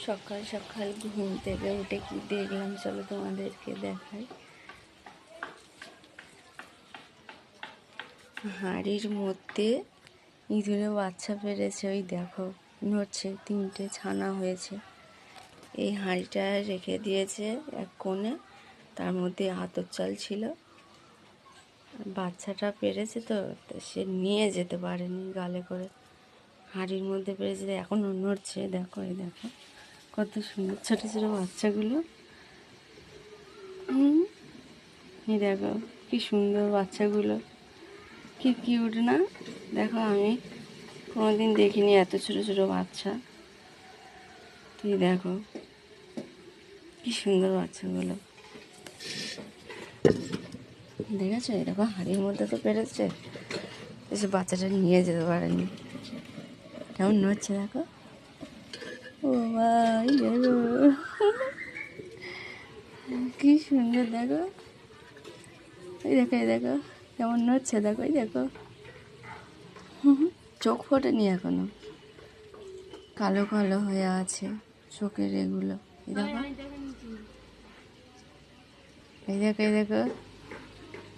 সকাল সকাল ঘুম থেকে উঠে কি দেখলাম চলো তোমাদেরকে দেখাই। হাঁড়ির মধ্যে ইঁদুরে বাচ্চা পেড়েছে, ওই দেখো নড়ছে, 3টে ছানা হয়েছে। এই হাঁড়িটা রেখে দিয়েছে এক কোণে, তার মধ্যে আতর চাল ছিল। বাচ্চাটা পেড়েছে তো সে নিয়ে যেতে পারেনি গালে করে, হাঁড়ির মধ্যে পেড়েছে, এখনও নড়ছে। দেখো এই দেখো কত সুন্দর ছোটো ছোটো বাচ্চাগুলো। এই দেখো কি সুন্দর বাচ্চাগুলো, কি কিউট না? দেখো আমি কোনোদিন দেখিনি এত ছোটো ছোটো বাচ্চা। তুই দেখো কি সুন্দর বাচ্চাগুলো, দেখেছো? এই দেখো হাঁড়ির মধ্যে তো পেরেছে, এসে বাচ্চাটা নিয়ে যেতে পারেনি। কেমন নড়ছে দেখো, ও ভাই দেখো কি সুন্দর। দেখো এই দেখো, এই দেখো কেমন নড়ছে, দেখো এই দেখো। চোখ ফোটেনি এখনো, কালো কালো হয়ে আছে চোখের এগুলো। এই দেখো, এই দেখো, এই দেখো